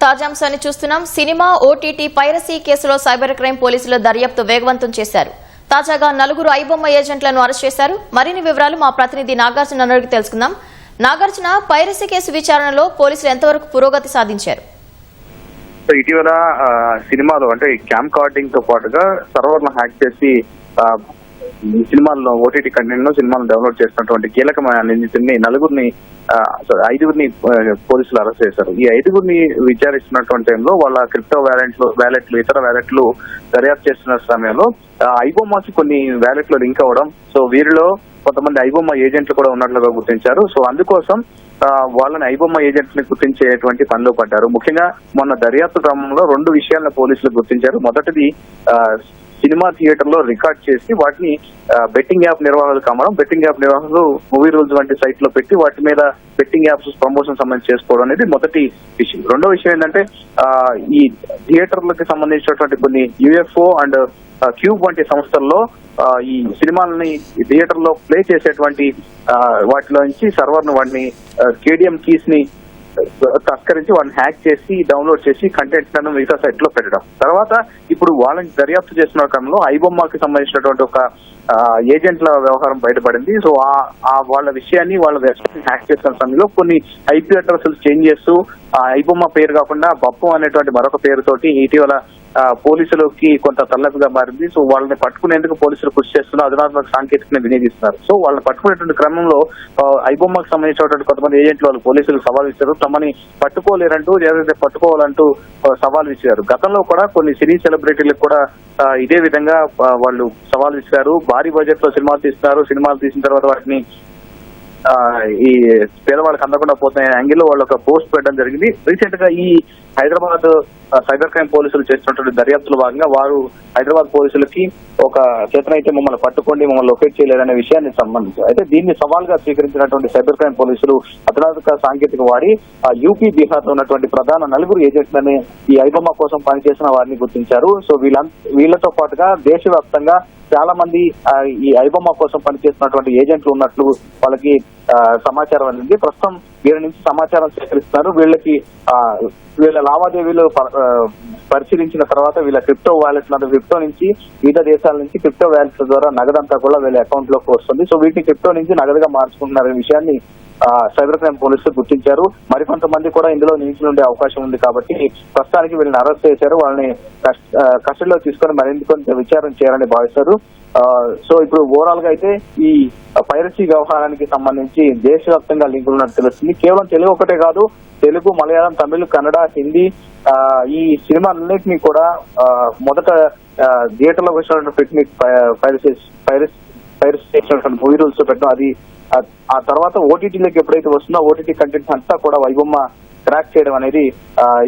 తాజాంశాన్ని చూస్తున్నాం. Cinema OTT piracy కేసులో cyber crime పోలీసులు దర్యాప్తు వేగవంతం చేశారు. తాజాగా 4 ఐబొమ్మ ఏజెంట్లను అరెస్ట్ చేశారు. మరిన్ని వివరాలు మా ప్రతినిధి నాగార్జున అడిగి తెలుసుకుందాం. నాగార్జున, పైరసీ కేసు విచారణలో పోలీసులు ఎంతవరకు పురోగతి సాధించారు? ఇటీవల సినిమాలో అంటే క్యామ్ కార్డింగ్ తో పాటుగా సర్వర్లను హ్యాక్ చేసి సినిమాల్లో ఓటీటీ కంటెంట్ లో సినిమాలను డౌన్లోడ్ చేసినటువంటి కీలకమైన నిందితుల్ని 5గురిని పోలీసులు అరెస్ట్ చేశారు. ఈ 5గురిని విచారిస్తున్నటువంటి టైంలో వాళ్ళ క్రిప్టో వ్యాలెట్లు ఇతర వ్యాలెట్లు దర్యాప్తు చేస్తున్న సమయంలో ఐబొమ్మకి కొన్ని వ్యాలెట్లు లింక్ అవ్వడం, సో వీరిలో కొంతమంది ఐబొమ్మ ఏజెంట్లు కూడా ఉన్నట్లుగా గుర్తించారు. సో అందుకోసం వాళ్ళని ఐబొమ్మ ఏజెంట్స్ ని గుర్తించేటువంటి పనిలో పడ్డారు. ముఖ్యంగా మొన్న దర్యాప్తు క్రమంలో 2 విషయాలను పోలీసులు గుర్తించారు. మొదటిది, సినిమా థియేటర్ లో రికార్డ్ చేసి వాటిని బెట్టింగ్ యాప్ నిర్వాహకులకు అమ్మడం, బెట్టింగ్ యాప్ నిర్వాహకులు మూవీ రూల్స్ వంటి సైట్ లో పెట్టి వాటి మీద బెట్టింగ్ యాప్స్ ప్రమోషన్ సంబంధించి చేసుకోవడం అనేది మొదటి విషయం. రెండో విషయం ఏంటంటే ఈ థియేటర్లకు సంబంధించినటువంటి కొన్ని యుఎఫ్ఓ అండ్ క్యూబ్ వంటి సంస్థల్లో ఈ సినిమాలని థియేటర్ లో ప్లే చేసేటువంటి వాటిలో నుంచి సర్వర్ ను వాటిని కేడిఎం కీస్ ని తస్కరించి వాటిని హ్యాక్ చేసి డౌన్లోడ్ చేసి కంటెంట్ లను మిగతా సైట్ లో పెట్టడం. తర్వాత ఇప్పుడు వాళ్ళని దర్యాప్తు చేస్తున్న క్రమంలో ఐబొమ్మకి సంబంధించినటువంటి ఒక ఏజెంట్ల వ్యవహారం బయటపడింది. సో వాళ్ళ విషయాన్ని వాళ్ళ వెబ్సైట్ హ్యాక్ చేస్తున్న సమయంలో కొన్ని ఐపీ అడ్రస్ చేంజ్ చేస్తూ ఐబొమ్మ పేరు కాకుండా బప్పు అనేటువంటి మరొక పేరుతోటి ఇటీవల పోలీసులకి కొంత తలనొప్పిగా మారింది. సో వాళ్ళని పట్టుకునేందుకు పోలీసులు కృషి చేస్తున్నారు, అధునాత్మక సాంకేతికను వినియోగిస్తున్నారు. సో వాళ్ళని పట్టుకునేటువంటి క్రమంలో ఐబొమ్మకు సంబంధించినటువంటి కొంతమంది ఏజెంట్లు వాళ్ళు పోలీసులకు సవాల్ ఇచ్చారు. తమని పట్టుకోలేరంటూ ఏదైతే పట్టుకోవాలంటూ సవాల్ ఇచ్చారు. గతంలో కూడా కొన్ని సినీ సెలబ్రిటీలకు కూడా ఇదే విధంగా వాళ్ళు సవాల్ ఇచ్చారు. భారీ బడ్జెట్ లో సినిమాలు తీస్తున్నారు, సినిమాలు తీసిన తర్వాత వాటిని ఈ పేదవాళ్ళకి అందకుండా పోతున్న యాంగిల్లో వాళ్ళు ఒక పోస్ట్ పెట్టడం జరిగింది. రీసెంట్ గా ఈ హైదరాబాద్ సైబర్ క్రైమ్ పోలీసులు చేస్తున్నటువంటి దర్యాప్తులో భాగంగా వారు హైదరాబాద్ పోలీసులకి ఒక చేతనైతే మమ్మల్ని పట్టుకోండి, మమ్మల్ని లొకేట్ చేయలేదనే విషయాన్ని సంబంధించి అయితే దీన్ని సవాల్గా స్వీకరించినటువంటి సైబర్ క్రైమ్ పోలీసులు అధునాతన సాంకేతిక వాడి యూపీ, బీహార్ లో ఉన్నటువంటి ప్రధాన 4 ఏజెంట్లని ఈ ఐబొమ్మ కోసం పనిచేసిన వారిని గుర్తించారు. సో వీళ్ళతో పాటుగా దేశవ్యాప్తంగా చాలా మంది ఈ ఐబొమ్మ కోసం పనిచేస్తున్నటువంటి ఏజెంట్లు ఉన్నట్లు వాళ్ళకి సమాచారం అందింది. ప్రస్తుతం వీళ్ళ నుంచి సమాచారం సేకరిస్తున్నారు. వీళ్ళ లావాదేవీలు పరిశీలించిన తర్వాత వీళ్ళ క్రిప్టో వ్యాలెట్ క్రిప్టో నుంచి వివిధ దేశాల నుంచి క్రిప్టో వ్యాలెట్ల ద్వారా నగదంతా కూడా వీళ్ళ అకౌంట్ లోకి వస్తుంది. సో వీటిని క్రిప్టో నుంచి నగదుగా మార్చుకుంటున్నారనే విషయాన్ని సైబర్ క్రైమ్ పోలీసులు గుర్తించారు. మరికొంతమంది కూడా ఇందులో నిలిచి ఉండే అవకాశం ఉంది కాబట్టి ప్రస్తుతానికి వీళ్ళని అరెస్ట్ చేశారు. వాళ్ళని కస్టడీలో తీసుకొని మరింత విచారణ చేయాలని భావిస్తారు. సో ఇప్పుడు ఓవరాల్ గా అయితే ఈ పైరసీ వ్యవహారానికి సంబంధించి దేశవ్యాప్తంగా లింకులు ఉన్నట్టు తెలుస్తుంది. కేవలం తెలుగు ఒకటే కాదు, తెలుగు, మలయాళం, తమిళ్, కన్నడ, హిందీ ఈ సినిమాలన్నింటినీ కూడా మొదట థియేటర్ లో వచ్చినటువంటి పైరసీ చేసినటువంటి మూవీ రూల్స్ పెట్టడం, అది ఆ తర్వాత ఓటీటీలోకి ఎప్పుడైతే వస్తుందో ఓటీటీ కంటెంట్ అంతా కూడా ఐబొమ్మ ట్రాక్ చేయడం అనేది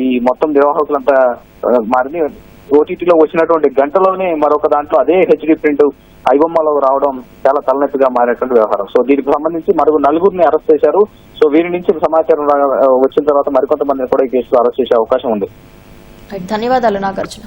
ఈ మొత్తం నిర్వాహకులంతా మారింది. ఓటీటీలో వచ్చినటువంటి గంటలోనే మరొక దాంట్లో అదే హెచ్డి ప్రింట్ ఐబొమ్మలో రావడం చాలా తలనొప్పిగా మారినటువంటి వ్యవహారం. సో దీనికి సంబంధించి మరొక 4గురిని అరెస్ట్ చేశారు. సో వీరి నుంచి సమాచారం వచ్చిన తర్వాత మరికొంతమందిని కూడా ఈ కేసులో అరెస్ట్ చేసే అవకాశం ఉంది. ధన్యవాదాలు నాగార్జున.